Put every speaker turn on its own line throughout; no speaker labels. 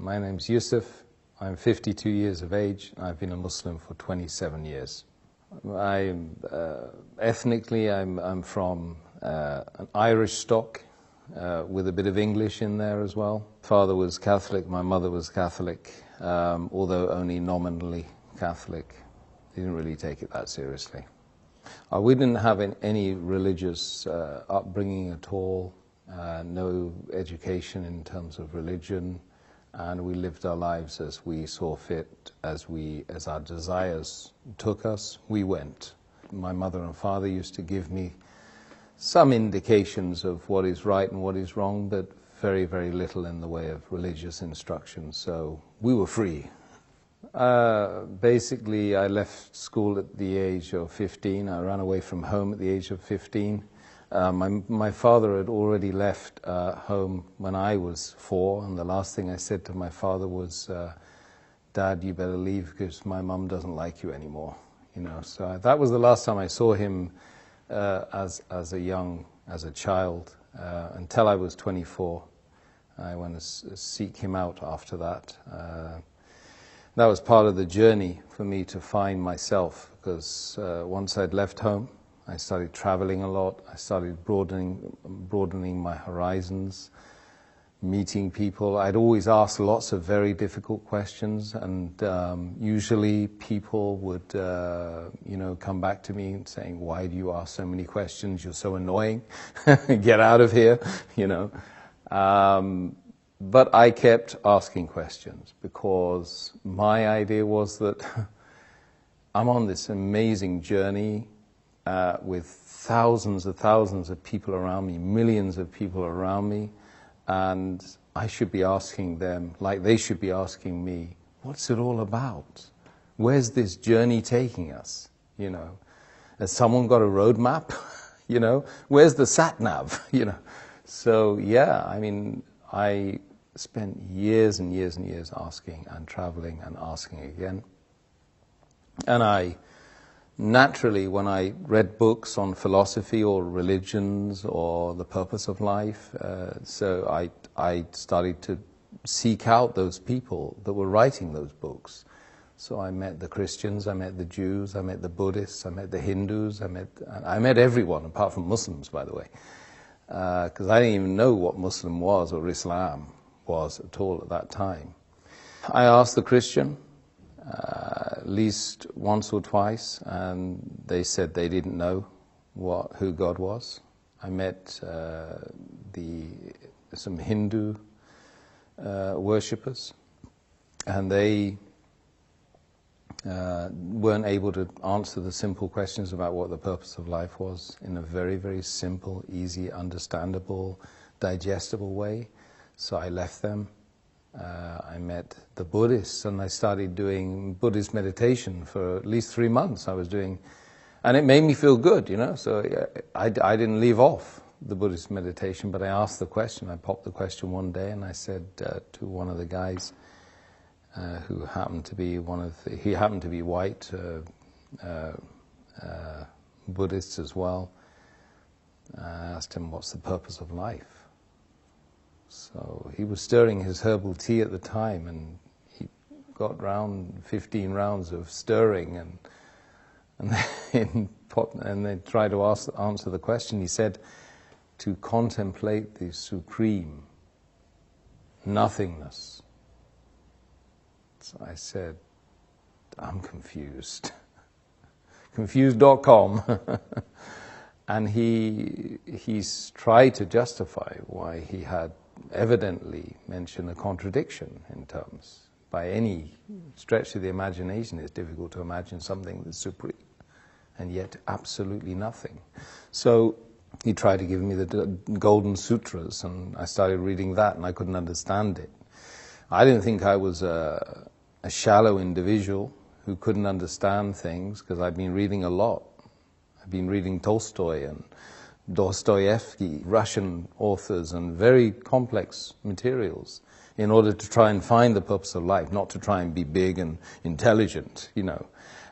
My name's Yusuf. I'm 52 years of age. I've been a Muslim for 27 years. Ethnically, I'm from an Irish stock with a bit of English in there as well. Father was Catholic, my mother was Catholic, although only nominally Catholic. They didn't really take it that seriously. We didn't have any religious upbringing at all, no education in terms of religion, and we lived our lives as we saw fit, as our desires took us, we went. My mother and father used to give me some indications of what is right and what is wrong, but very, very little in the way of religious instruction, so we were free. Basically, I left school at the age of 15. I ran away from home at the age of 15. My father had already left home when I was 4, and the last thing I said to my father was, "Dad, you better leave because my mum doesn't like you anymore." So that was the last time I saw him as a child, until I was 24. I went to seek him out after that. That was part of the journey for me to find myself, because once I'd left home, I started traveling a lot. I started broadening my horizons, meeting people. I'd always ask lots of very difficult questions, and usually people would, come back to me saying, "Why do you ask so many questions? You're so annoying. Get out of here," But I kept asking questions because my idea was that I'm on this amazing journey with thousands of people around me, millions of people around me, and I should be asking them, like they should be asking me, what's it all about? Where's this journey taking us? Has someone got a roadmap? Where's the sat-nav? So yeah, I spent years and years and years asking and traveling and asking again. And I naturally, when I read books on philosophy or religions or the purpose of life, so I started to seek out those people that were writing those books. So I met the Christians, I met the Jews, I met the Buddhists, I met the Hindus, I met everyone apart from Muslims, by the way, because I didn't even know what Muslim was or Islam was at all at that time. I asked the Christian at least once or twice, and they said they didn't know who God was. I met some Hindu worshippers, and they weren't able to answer the simple questions about what the purpose of life was in a very, very simple, easy, understandable, digestible way. So I left them. I met the Buddhists, and I started doing Buddhist meditation for at least 3 months. I was doing, and it made me feel good, So I didn't leave off the Buddhist meditation, but I asked the question. I popped the question one day, and I said to one of the guys, who happened to be he happened to be white, Buddhist as well. I asked him, "What's the purpose of life?" So he was stirring his herbal tea at the time, and he got round 15 rounds of stirring, and they tried to answer the question. He said, "To contemplate the supreme nothingness." So I said, "I'm confused." Confused.com. And he's tried to justify why he had evidently mentioned a contradiction in terms. By any stretch of the imagination, it's difficult to imagine something that's supreme, and yet absolutely nothing. So he tried to give me the Golden Sutras, and I started reading that, and I couldn't understand it. I didn't think I was a shallow individual who couldn't understand things, because I've been reading a lot. I've been reading Tolstoy and Dostoevsky, Russian authors, and very complex materials in order to try and find the purpose of life, not to try and be big and intelligent,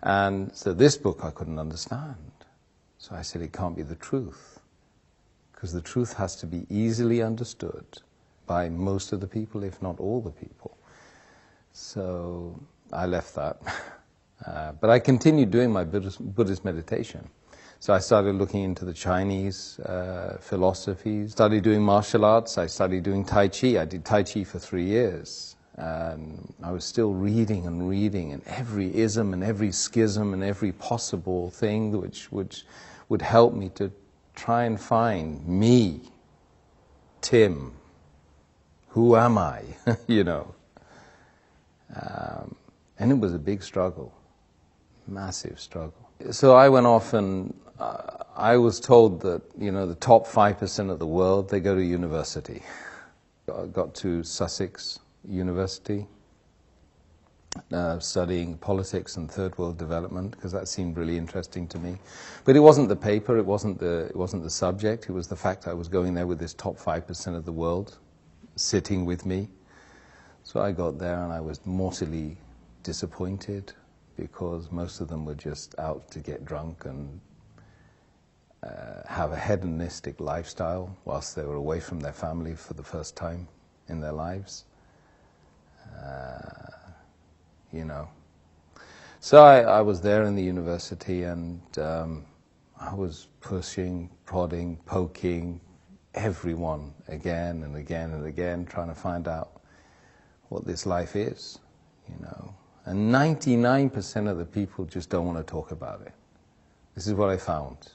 And so this book I couldn't understand. So I said, it can't be the truth, because the truth has to be easily understood by most of the people, if not all the people. So I left that. But I continued doing my Buddhist meditation. So I started looking into the Chinese philosophies, started doing martial arts, I started doing Tai Chi. I did Tai Chi for 3 years. I was still reading and every ism and every schism and every possible thing which would help me to try and find me, Tim. Who am I? You know. And it was a big struggle, massive struggle. So I went off and I was told that, you know, the top 5% of the world, they go to university. I got to Sussex University, studying politics and third world development, because that seemed really interesting to me. But it wasn't the paper, it wasn't the subject, it was the fact I was going there with this top 5% of the world sitting with me. So I got there and I was mortally disappointed because most of them were just out to get drunk and have a hedonistic lifestyle whilst they were away from their family for the first time in their lives. You know. So I was there in the university and I was pushing, prodding, poking everyone again and again and again, trying to find out what this life is, you know. And 99% of the people just don't want to talk about it. This is what I found.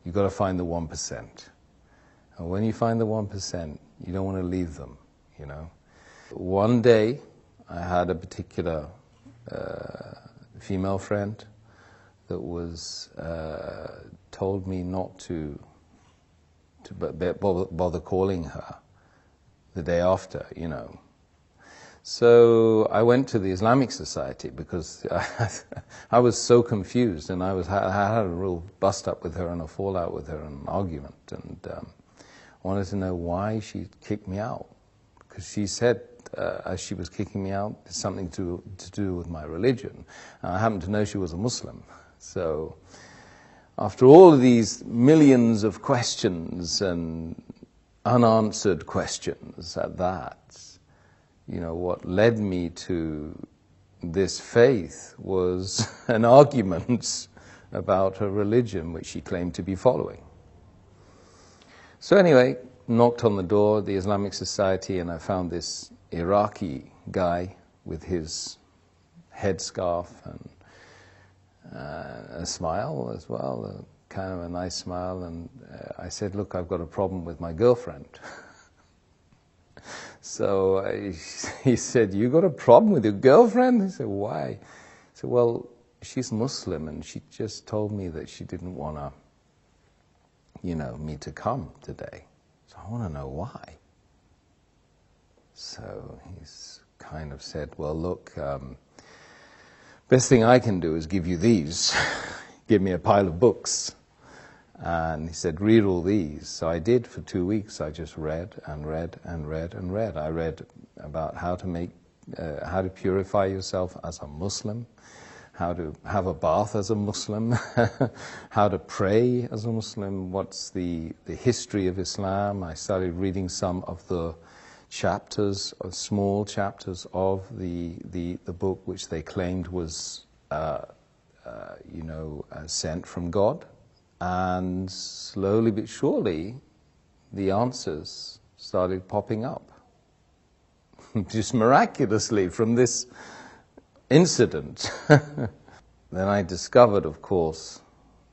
You've got to find the 1%. And when you find the 1%, you don't want to leave them, you know. One day, I had a particular female friend that was told me not to bother calling her the day after, you know. So I went to the Islamic Society because I was so confused, and I had a real bust up with her and a fallout with her and an argument, and wanted to know why she kicked me out. Because she said, as she was kicking me out, it's something to do with my religion. I happened to know she was a Muslim. So after all of these millions of questions and unanswered questions at that, you know, what led me to this faith was an argument about her religion, which she claimed to be following. So anyway, knocked on the door of the Islamic Society, and I found this Iraqi guy with his headscarf and a smile as well, kind of a nice smile, and I said, look, I've got a problem with my girlfriend. So he said, you got a problem with your girlfriend? He said, why? I said, well, she's Muslim, and she just told me that she didn't want to, you know, me to come today. So I want to know why. So he's kind of said, well, look, best thing I can do is give you these. Give me a pile of books. And he said, read all these. So I did for 2 weeks. I just read and read and read and read. I read about how to purify yourself as a Muslim, how to have a bath as a Muslim, how to pray as a Muslim, what's the history of Islam. I started reading some of the chapters, small chapters of the book, which they claimed was, sent from God. And slowly but surely, the answers started popping up. Just miraculously from this incident. Then I discovered, of course,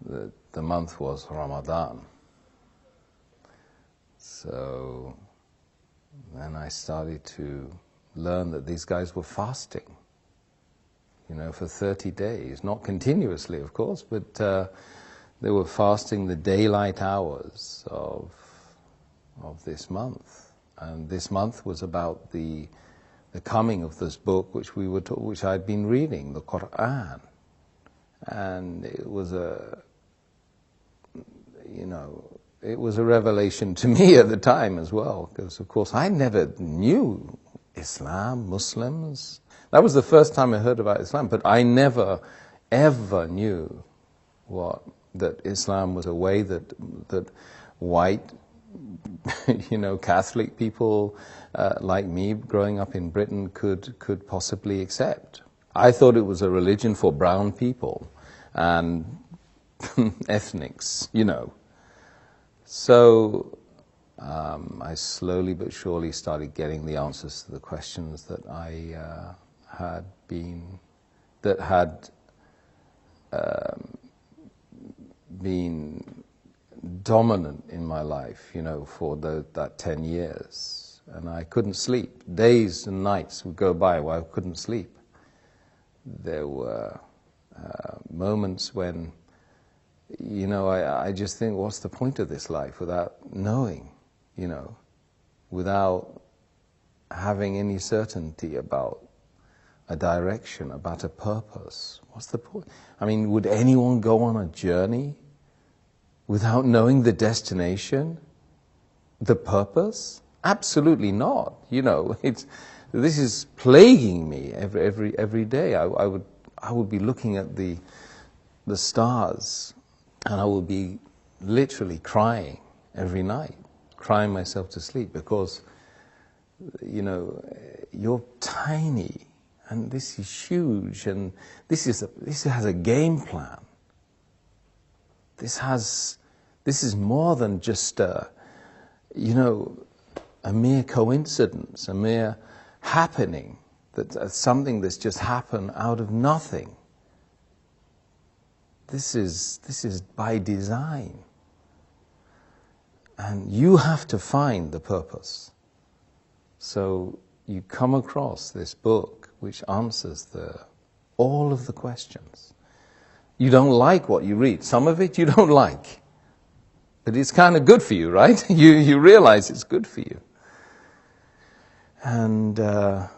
that the month was Ramadan. So then I started to learn that these guys were fasting, you know, for 30 days. Not continuously, of course, but they were fasting the daylight hours of this month, and this month was about the coming of this book, which I'd been reading, the Quran, and it was a revelation to me at the time as well, because of course I never knew Islam, Muslims. That was the first time I heard about Islam, but I never ever knew that Islam was a way that white Catholic people like me growing up in Britain could possibly accept. I thought it was a religion for brown people and ethnics, So I slowly but surely started getting the answers to the questions that I had been dominant in my life, for that 10 years. And I couldn't sleep. Days and nights would go by where I couldn't sleep. There were moments when, I just think, what's the point of this life without knowing, without having any certainty about a direction, about a purpose? What's the point? I mean, would anyone go on a journey without knowing the destination, the purpose? Absolutely not. This is plaguing me every day. I would be looking at the stars, and I would be literally crying every night, crying myself to sleep, because you're tiny, and this is huge, and this has a game plan. This is more than just a mere coincidence, a mere happening, something that's just happened out of nothing. This is by design. And you have to find the purpose. So you come across this book which answers all of the questions. You don't like what you read. Some of it you don't like. But it's kind of good for you, right? You realize it's good for you. And it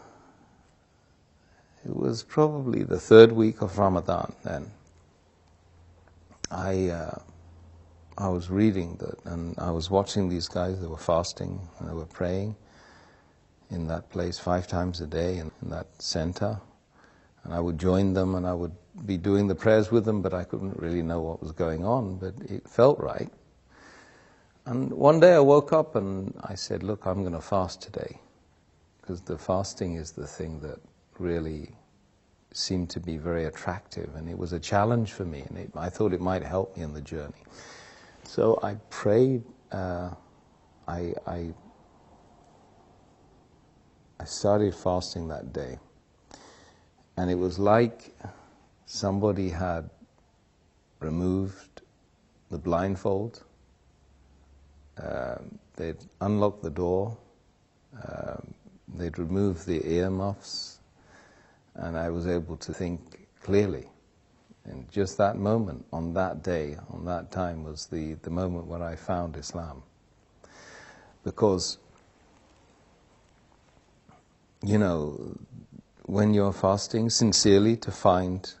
was probably the third week of Ramadan then. I was reading that, and I was watching these guys that were fasting and they were praying in that place 5 times a day in that center. And I would join them and I would be doing the prayers with them, but I couldn't really know what was going on, but it felt right. And one day I woke up and I said, look, I'm going to fast today, because the fasting is the thing that really seemed to be very attractive, and it was a challenge for me, and I thought it might help me in the journey. So I prayed, I started fasting that day, and it was like somebody had removed the blindfold. They'd unlocked the door, they'd removed the earmuffs, and I was able to think clearly. And just that moment, on that day, on that time, was the moment when I found Islam. Because, when you're fasting sincerely to find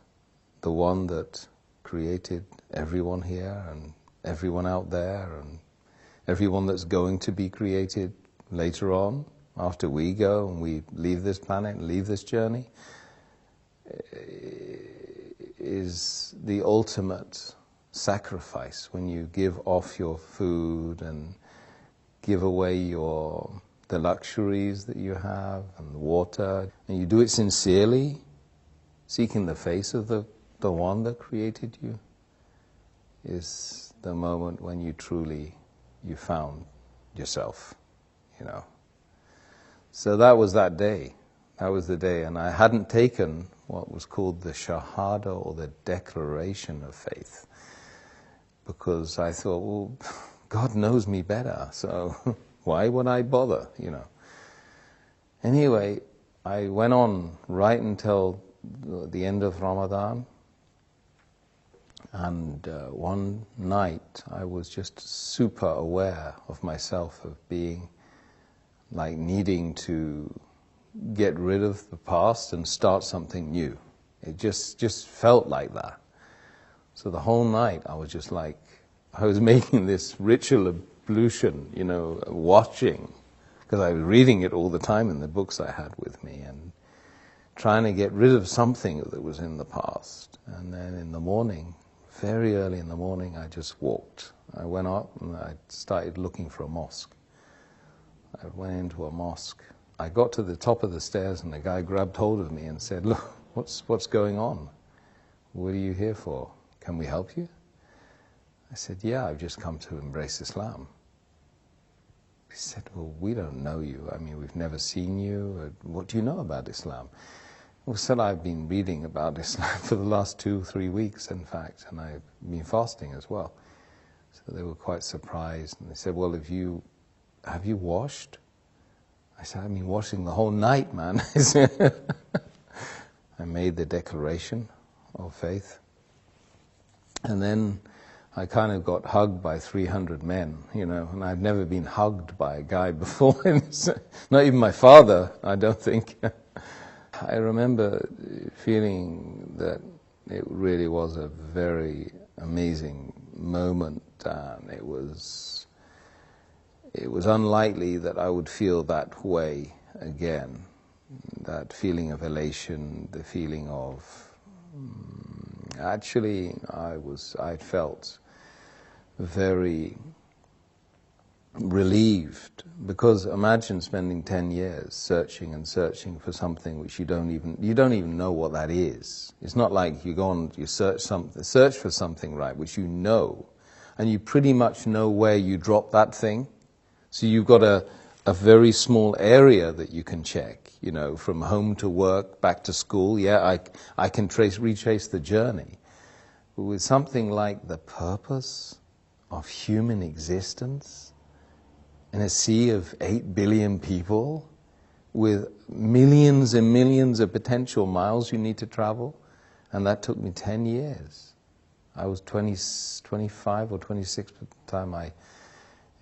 the one that created everyone here and everyone out there and everyone that's going to be created later on, after we go and we leave this planet and leave this journey, is the ultimate sacrifice, when you give off your food and give away the luxuries that you have and the water, and you do it sincerely, seeking the face of the one that created you, is the moment when you found yourself, So that was that day. That was the day, and I hadn't taken what was called the Shahada, or the declaration of faith, because I thought, well, God knows me better, so why would I bother, Anyway, I went on right until the end of Ramadan, and one night I was just super aware of myself, of being like needing to get rid of the past and start something new. It just felt like that. So the whole night I was just like, I was making this ritual ablution, watching, because I was reading it all the time in the books I had with me, and trying to get rid of something that was in the past. And then in the morning, very early in the morning, I just walked. I went up and I started looking for a mosque. I went into a mosque. I got to the top of the stairs and the guy grabbed hold of me and said, "Look, what's going on? What are you here for? Can we help you?" I said, "Yeah, I've just come to embrace Islam." He said, "Well, we don't know you. I mean, we've never seen you. What do you know about Islam?" Well, said, "I've been reading about Islam for the last 2-3 weeks, in fact, and I've been fasting as well." So they were quite surprised, and they said, "Well, have you washed?" I said, "I've been washing the whole night, man." I made the declaration of faith. And then I kind of got hugged by 300 men, and I'd never been hugged by a guy before. Not even my father, I don't think. I remember feeling that it really was a very amazing moment, and it was unlikely that I would feel that way again. That feeling of elation, the feeling of actually I felt very relieved, because imagine spending 10 years searching and searching for something which you don't even know what that is. It's not like you go on, you search for something, right, which you know, and you pretty much know where you drop that thing. So you've got a very small area that you can check, from home to work, back to school. Yeah, I can retrace the journey. But with something like the purpose of human existence in a sea of 8 billion people, with millions and millions of potential miles you need to travel, and that took me 10 years. I was 25 or 26 at the time I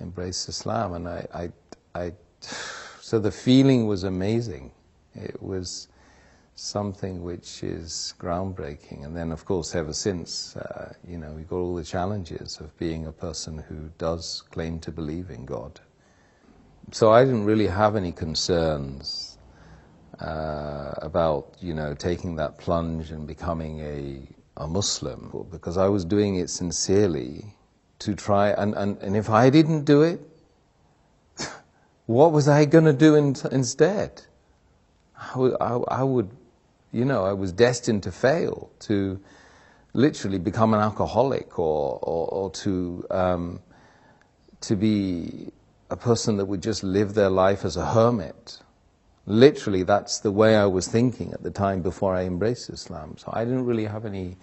embraced Islam, and so the feeling was amazing. It was something which is groundbreaking. And then, of course, ever since, we've got all the challenges of being a person who does claim to believe in God. So I didn't really have any concerns about, taking that plunge and becoming a Muslim, because I was doing it sincerely to try, and if I didn't do it, what was I going to do instead? I was destined to fail, to literally become an alcoholic, or to be a person that would just live their life as a hermit. Literally, that's the way I was thinking at the time before I embraced Islam. So I didn't really have any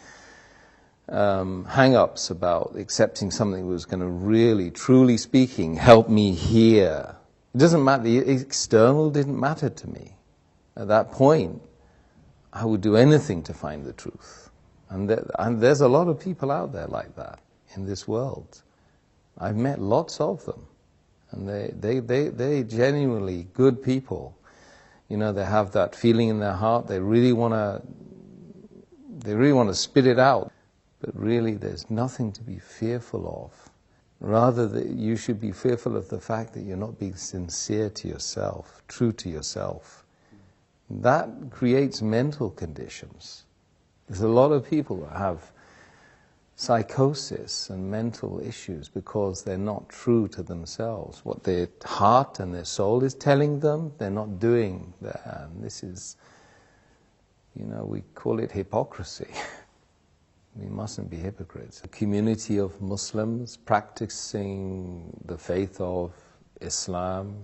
hang-ups about accepting something that was going to really, truly speaking, help me here. It doesn't matter, the external didn't matter to me. At that point, I would do anything to find the truth. And there's a lot of people out there like that in this world. I've met lots of them. And they genuinely good people. They have that feeling in their heart. They really want to spit it out. But really, there's nothing to be fearful of. Rather, that you should be fearful of the fact that you're not being sincere to yourself, true to yourself. That creates mental conditions. There's a lot of people that have psychosis and mental issues because they're not true to themselves. What their heart and their soul is telling them, they're not doing that. And this is, we call it hypocrisy. We mustn't be hypocrites. A community of Muslims practicing the faith of Islam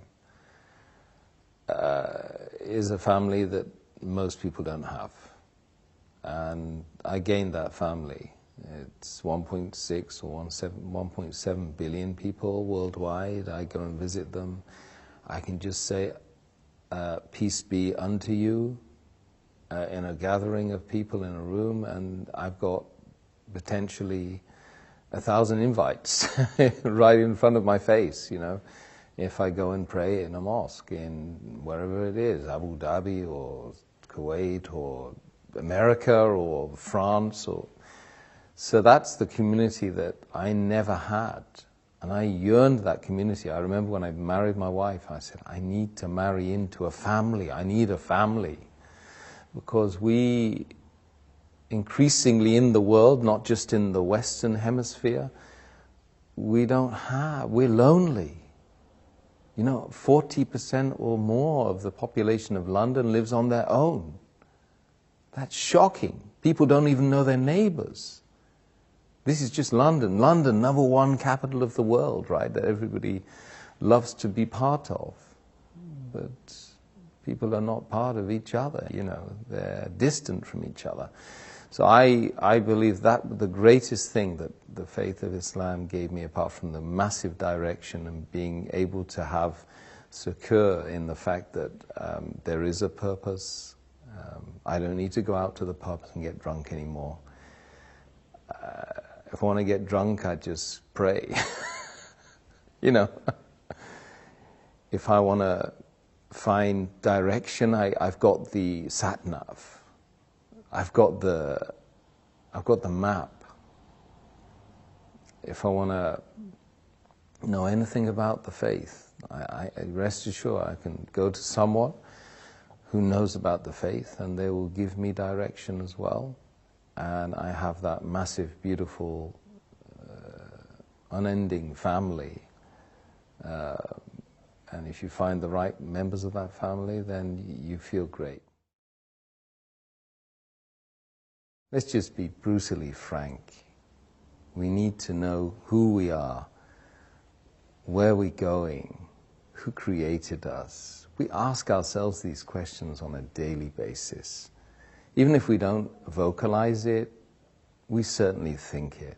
is a family that most people don't have. And I gained that family. It's 1.6 or 1.7 billion people worldwide. I go and visit them. I can just say, peace be unto you, in a gathering of people in a room, and I've got potentially 1,000 invites right in front of my face, if I go and pray in a mosque in wherever it is, Abu Dhabi or Kuwait or America or France. So that's the community that I never had. And I yearned that community. I remember when I married my wife, I said, I need to marry into a family. I need a family. Because we increasingly in the world, not just in the Western Hemisphere, we're lonely. You know, 40% or more of the population of London lives on their own. That's shocking. People don't even know their neighbors. This is just London. London, #1 capital of the world, right, that everybody loves to be part of. But people are not part of each other, you know, they're distant from each other. So I believe that the greatest thing that the faith of Islam gave me, apart from the massive direction and being able to have secure in the fact that there is a purpose. I don't need to go out to the pubs and get drunk anymore. If I want to get drunk, I just pray. You know, if I want to find direction, I've got the sat-nav. I've got the map. If I want to know anything about the faith, I rest assured I can go to someone who knows about the faith, and they will give me direction as well. And I have that massive, beautiful, unending family. And if you find the right members of that family, then you feel great. Let's just be brutally frank. We need to know who we are, where we're going, who created us. We ask ourselves these questions on a daily basis. Even if we don't vocalize it, we certainly think it.